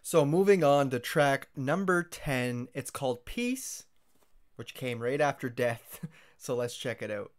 So moving on to track number 10, it's called Peace, which came right after Death. So let's check it out.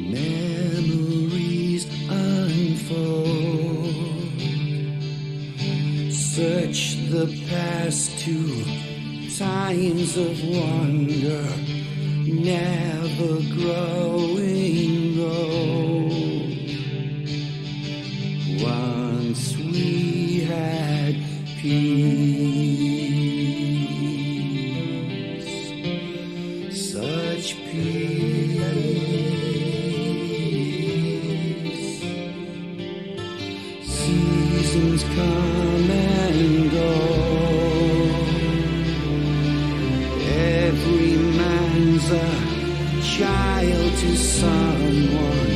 Memories unfold. Search the past to times of wonder, never growing old. Once we had peace, such peace. Seasons come and go. Every man's a child to someone,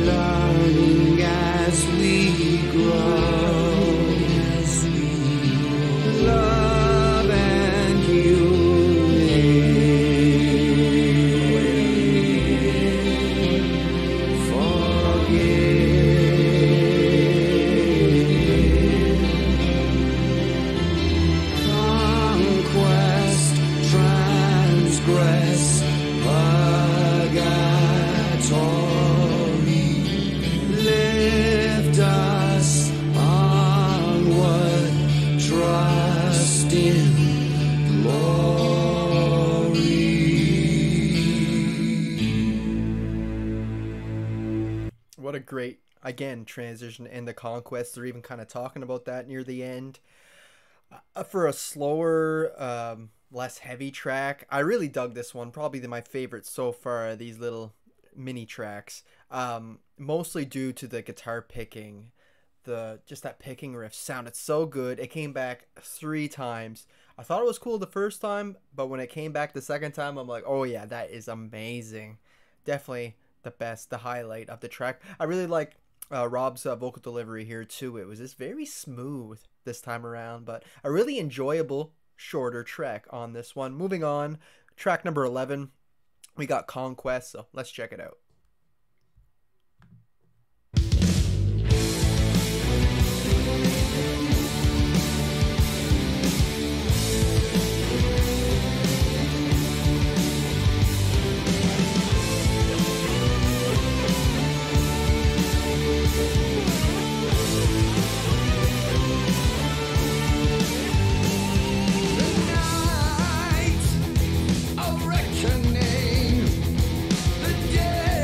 learning as we grow. Love and unity. Forgive. Conquest, transgress, purgatory. Lift us onward, trust in glory. What a great, again, transition in the Conquest. They're even kind of talking about that near the end. For a slower, less heavy track, I really dug this one. Probably my favorite so far, these little mini tracks. Mostly due to the guitar picking. Just that picking riff sounded so good. It came back 3 times. I thought it was cool the first time, but when it came back the second time, I'm like, oh yeah, that is amazing. Definitely the highlight of the track. I really like Rob's vocal delivery here too. It was just very smooth this time around, but a really enjoyable shorter track on this one. Moving on, track number 11, we got Conquest, so let's check it out. Night of reckoning, the dead.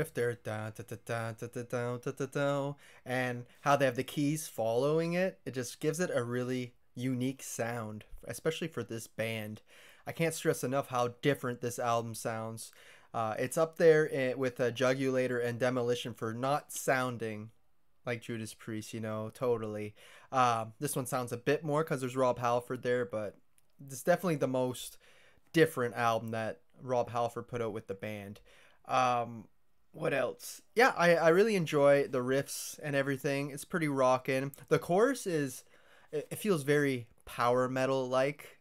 riff there, da, da, da, da, da, da, da, da, da, da, and how they have the keys following it, it just gives it a really unique sound, especially for this band. I can't stress enough how different this album sounds. It's up there with Jugulator and Demolition for not sounding like Judas Priest, you know, totally. This one sounds a bit more because there's Rob Halford there, but it's definitely the most different album that Rob Halford put out with the band. What else? Yeah, I really enjoy the riffs and everything. It's pretty rockin'. The chorus it feels very power metal like,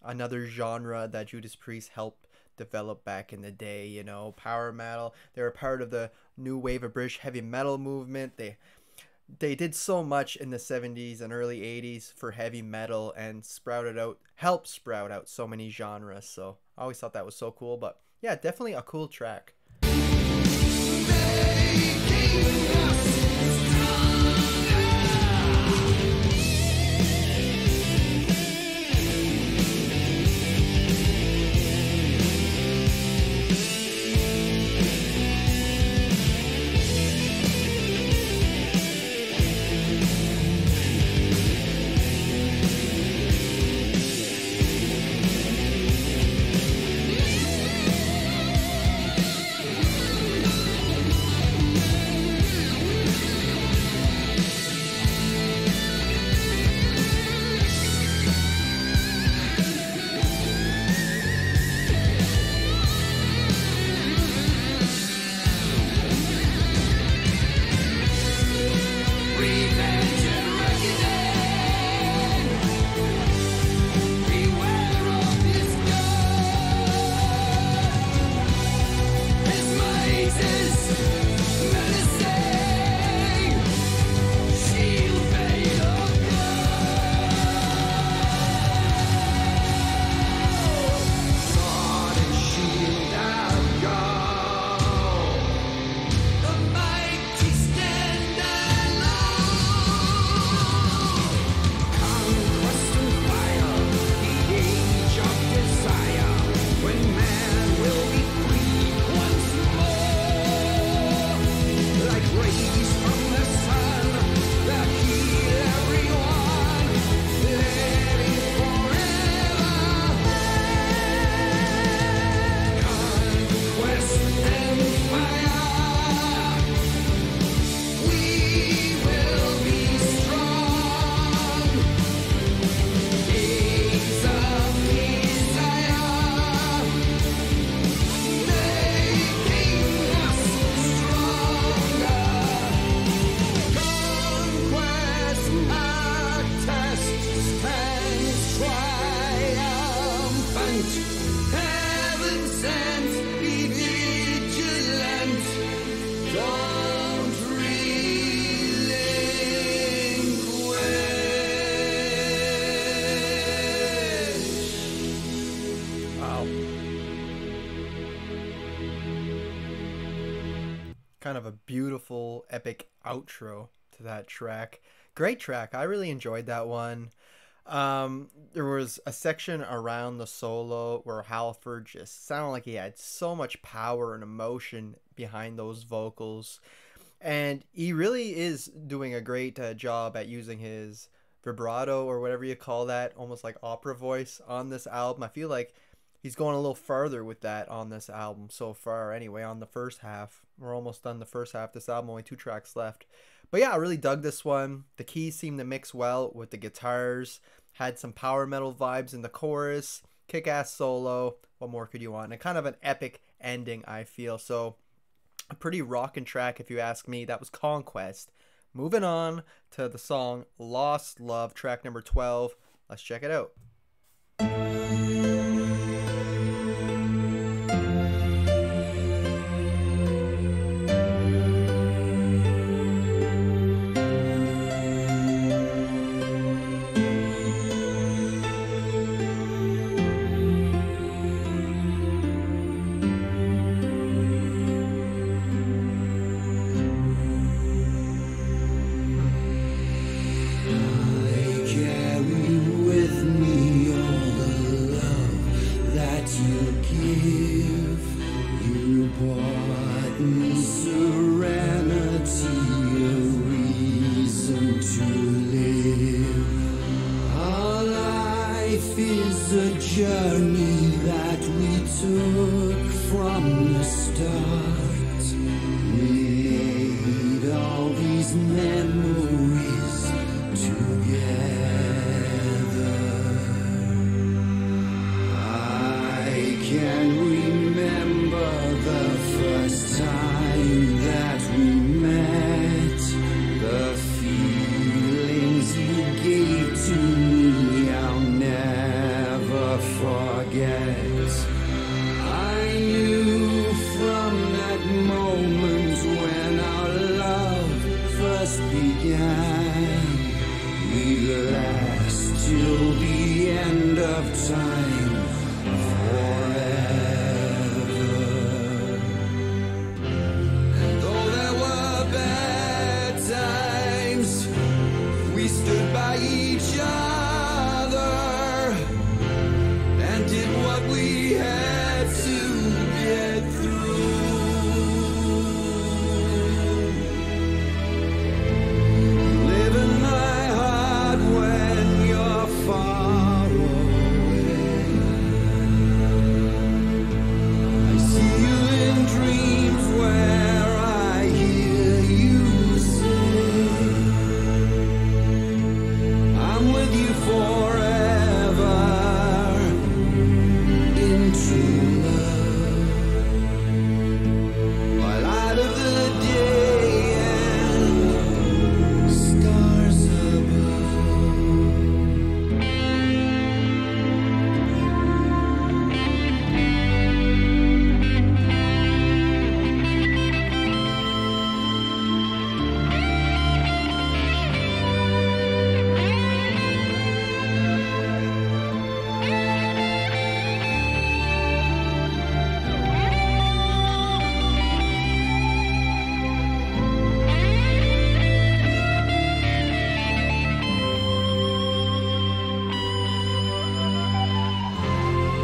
another genre that Judas Priest helped develop back in the day, you know, power metal. They were part of the new wave of British heavy metal movement. They did so much in the 70s and early 80s for heavy metal and helped sprout out so many genres. So I always thought that was so cool. But yeah, definitely a cool track. Kind of a beautiful, epic outro to that track. Great track. I really enjoyed that one. There was a section around the solo where Halford just sounded like he had so much power and emotion behind those vocals. And he really is doing a great job at using his vibrato, or whatever you call that, almost like opera voice on this album. I feel like he's going a little farther with that on this album so far anyway, on the first half. We're almost done the first half of this album, only 2 tracks left. But yeah, I really dug this one. The keys seemed to mix well with the guitars. Had some power metal vibes in the chorus. Kick-ass solo. What more could you want? And kind of an epic ending, I feel. So a pretty rockin' track if you ask me. That was Conquest. Moving on to the song Lost Love, track number 12. Let's check it out. With me to live. Our life is a journey that we took from the start. We made all these memories together. I can remember the first time that we met. The feelings you gave to me I'll never forget. I knew from that moment when our love first began, we'd last till the end of time, forever. And though there were bad times, we stood by each other and did what we had to get through. Live in my heart when you're far away. I see you in dreams where I hear you say, I'm with you forever in true love. By light of the day and stars above.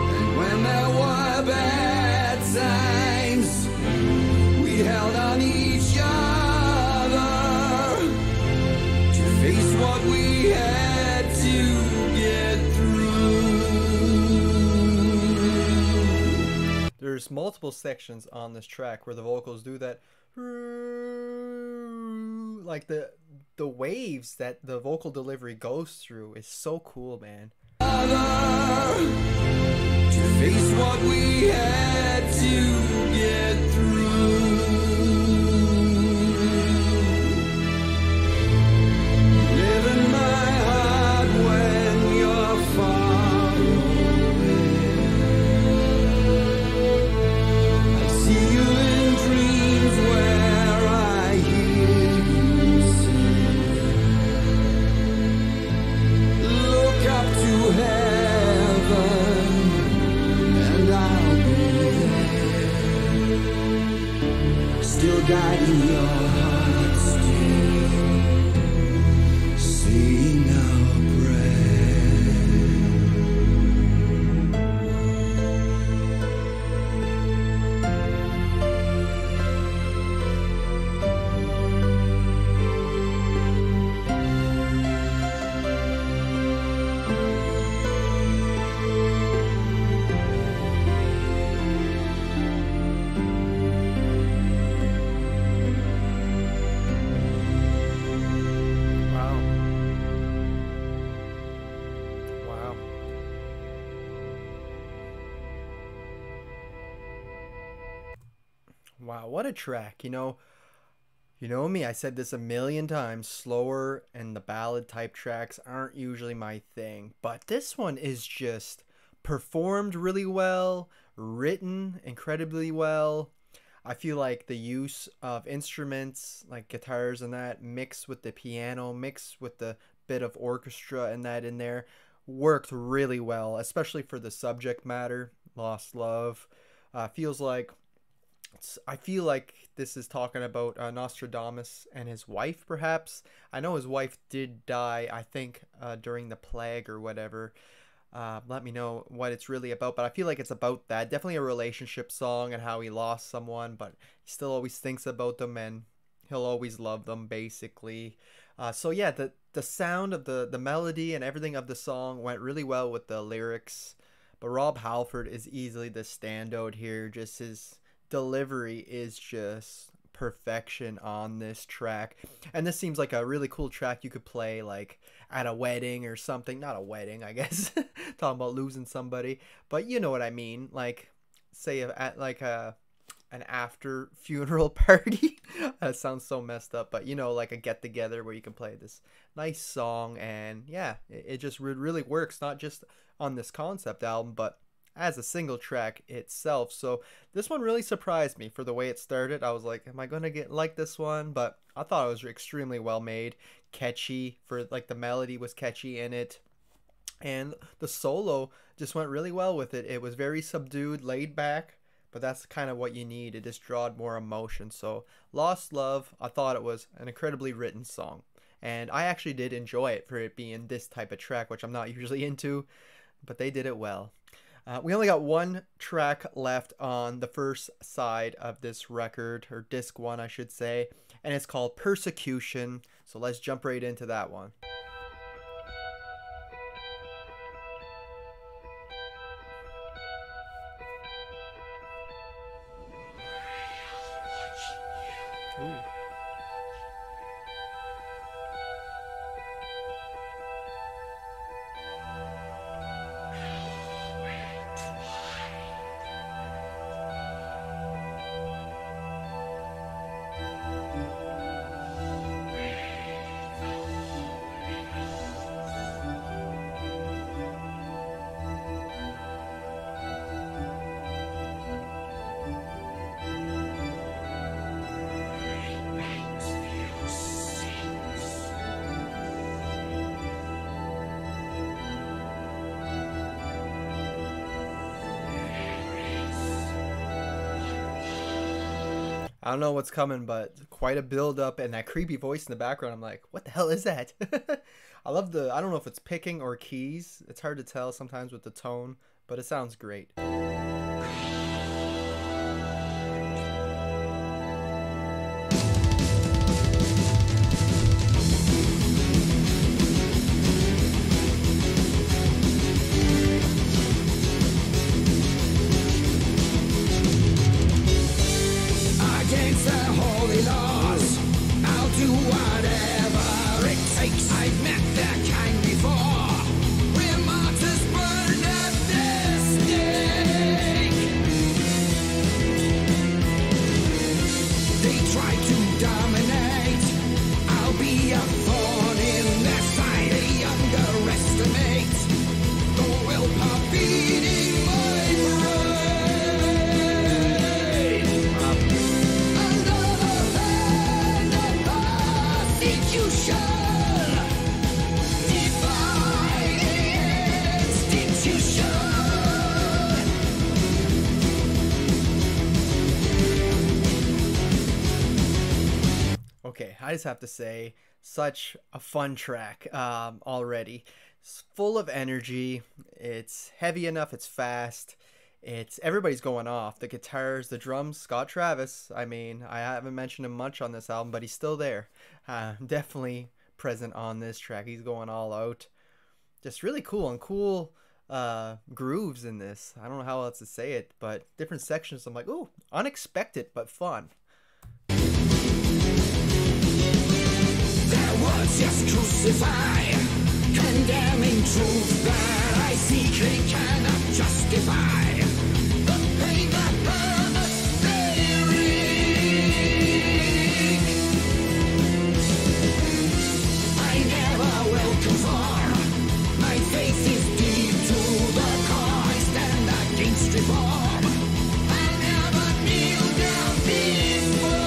And when there were bad times, we held on each other to face what we had to get through. There's multiple sections on this track where the vocals do that, like the waves that the vocal delivery goes through is so cool, man. To face what we had to get through. Live in my heart when you're far away. I see you in dreams where I hear you say, look up to heaven and I'll be there, still guiding your heart, still saying our prayer. Wow. Wow. Wow, what a track. You know me, I said this a million times. Slower and the ballad type tracks aren't usually my thing, but this one is just performed really well, written incredibly well. I feel like the use of instruments like guitars and that mixed with the piano, mixed with the bit of orchestra and that in there worked really well, especially for the subject matter, lost love. Feels like I feel like this is talking about Nostradamus and his wife, perhaps. I know his wife did die, I think, during the plague or whatever. Let me know what it's really about, but I feel like it's about that. Definitely a relationship song and how he lost someone, but he still always thinks about them and he'll always love them, basically. So yeah, the sound of the melody and everything of the song went really well with the lyrics. But Rob Halford is easily the standout here. Just his delivery is just perfection on this track. And this seems like a really cool track you could play like at a wedding or something. Not a wedding, I guess. Talking about losing somebody, but you know what I mean. Like say at like a an after funeral party. That sounds so messed up, but you know, like a get together where you can play this nice song, and yeah, it just really works, not just on this concept album, but as a single track itself. So this one really surprised me for the way it started. I was like, am I gonna get like this one? But I thought it was extremely well made, catchy, for like the melody was catchy in it, and the solo just went really well with it. It was very subdued, laid back, but that's kind of what you need. It just drawed more emotion. So Lost Love, I thought it was an incredibly written song, and I actually did enjoy it for it being this type of track, which I'm not usually into, but they did it well. We only got one track left on the first side of this record, or disc one I should say, and it's called Persecution. So let's jump right into that one. Ooh. I don't know what's coming, but quite a build up, and that creepy voice in the background. I'm like, what the hell is that? I love I don't know if it's picking or keys. It's hard to tell sometimes with the tone, but it sounds great. Against the holy laws, I'll do whatever it takes. I've met their kind before, where martyrs burned at their stake. They try to dominate, I'll be a thorn in their side. They underestimate the willpower beating my brain. Okay, I just have to say, such a fun track already. It's full of energy. It's heavy enough. It's fast. It's everybody's going off. The guitars, the drums. Scott Travis. I mean, I haven't mentioned him much on this album, but he's still there. Definitely present on this track. He's going all out. Just really cool and cool grooves in this. I don't know how else to say it, but different sections. I'm like, ooh, unexpected but fun. Their words just crucify, condemning truth that I seek. They cannot justify the pain that hurts they wreak. I never will conform. My faith is deep to the core. I stand against reform. I never kneel down before.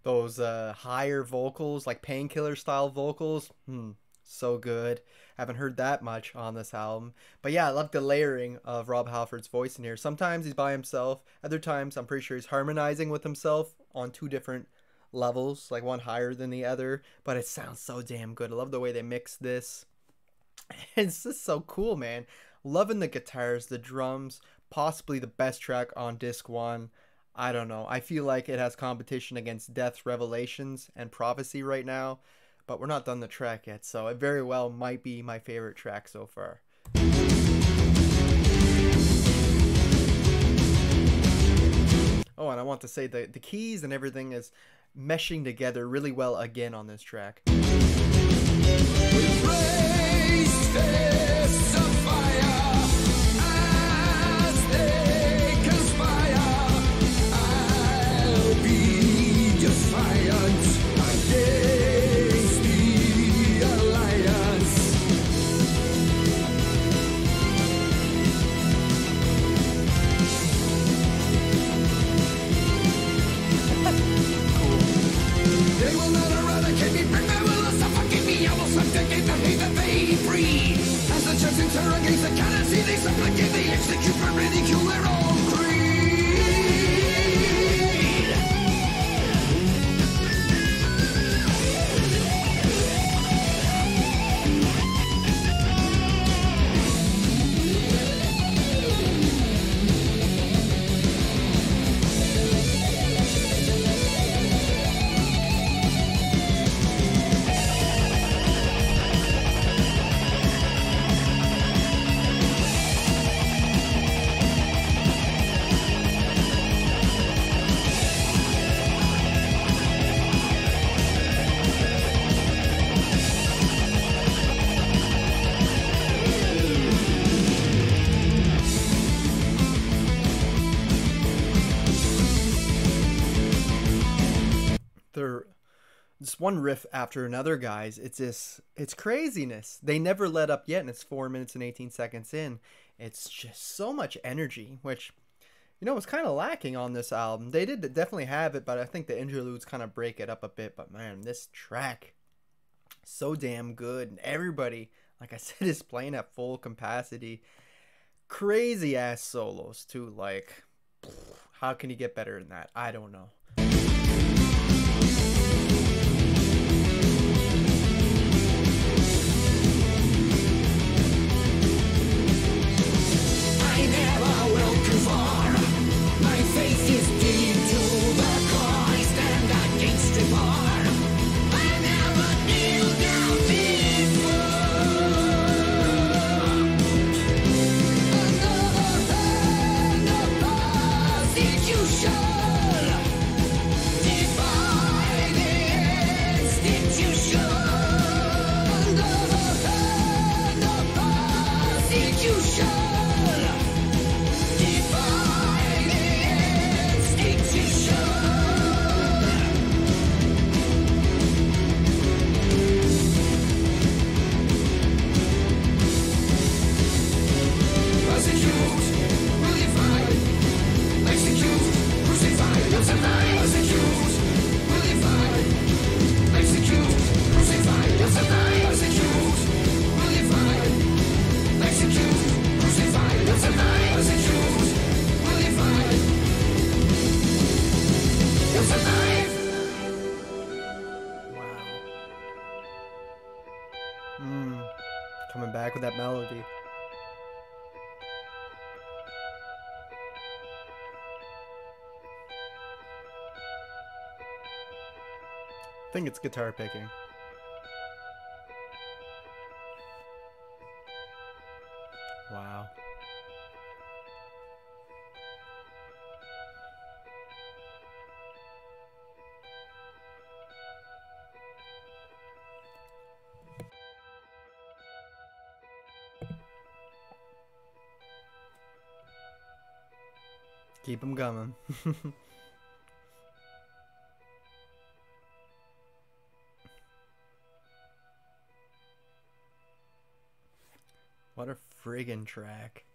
Those higher vocals, like Painkiller style vocals, so good. Haven't heard that much on this album. But yeah, I love the layering of Rob Halford's voice in here. Sometimes he's by himself. Other times I'm pretty sure he's harmonizing with himself on two different levels, like one higher than the other, but it sounds so damn good. I love the way they mix this. It's just so cool, man. Loving the guitars, the drums, possibly the best track on disc 1. I don't know. I feel like it has competition against Death's Revelations and Prophecy right now, but we're not done the track yet, so it very well might be my favorite track so far. Oh, and I want to say the keys and everything is meshing together really well again on this track. Interrogates the candidacy, they supplicate, they execute for ridicule their own creed. Just one riff after another, guys. It's craziness. They never let up yet, and it's 4 minutes and 18 seconds in. It's just so much energy, which, you know, was kind of lacking on this album. They did definitely have it, but I think the interludes kind of break it up a bit. But man, this track, so damn good. And everybody, like I said, is playing at full capacity. Crazy ass solos too. Like, how can you get better than that? I don't know. Coming back with that melody. I think it's guitar picking. Wow. Keep them coming. What a friggin' track.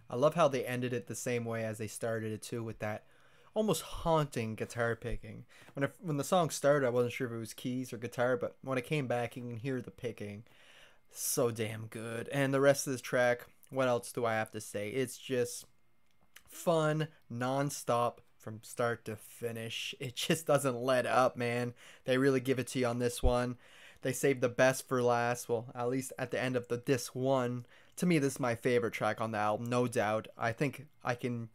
I love how they ended it the same way as they started it too, with that almost haunting guitar picking. When the song started, I wasn't sure if it was keys or guitar, but when it came back, you can hear the picking. So damn good. And the rest of this track, what else do I have to say? It's just fun, non-stop from start to finish. It just doesn't let up, man. They really give it to you on this one. They saved the best for last. Well, at least at the end of the disc one. To me, this is my favorite track on the album, no doubt. I think I can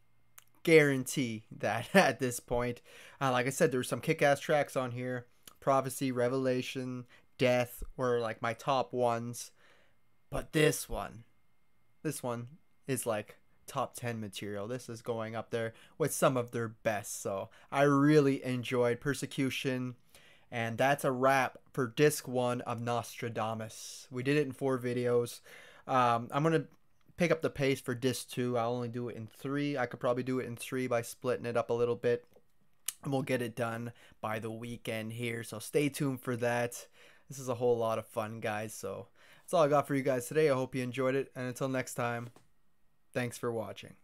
guarantee that at this point. Like I said, there's some kick-ass tracks on here. Prophecy, Revelation, Death were like my top ones. But this one is like top 10 material. This is going up there with some of their best. So I really enjoyed Persecution. And that's a wrap for disc 1 of Nostradamus. We did it in 4 videos. I'm going to pick up the pace for disc 2. I'll only do it in 3. I could probably do it in 3 by splitting it up a little bit. And we'll get it done by the weekend here. So stay tuned for that. This is a whole lot of fun, guys. So that's all I got for you guys today. I hope you enjoyed it. And until next time, thanks for watching.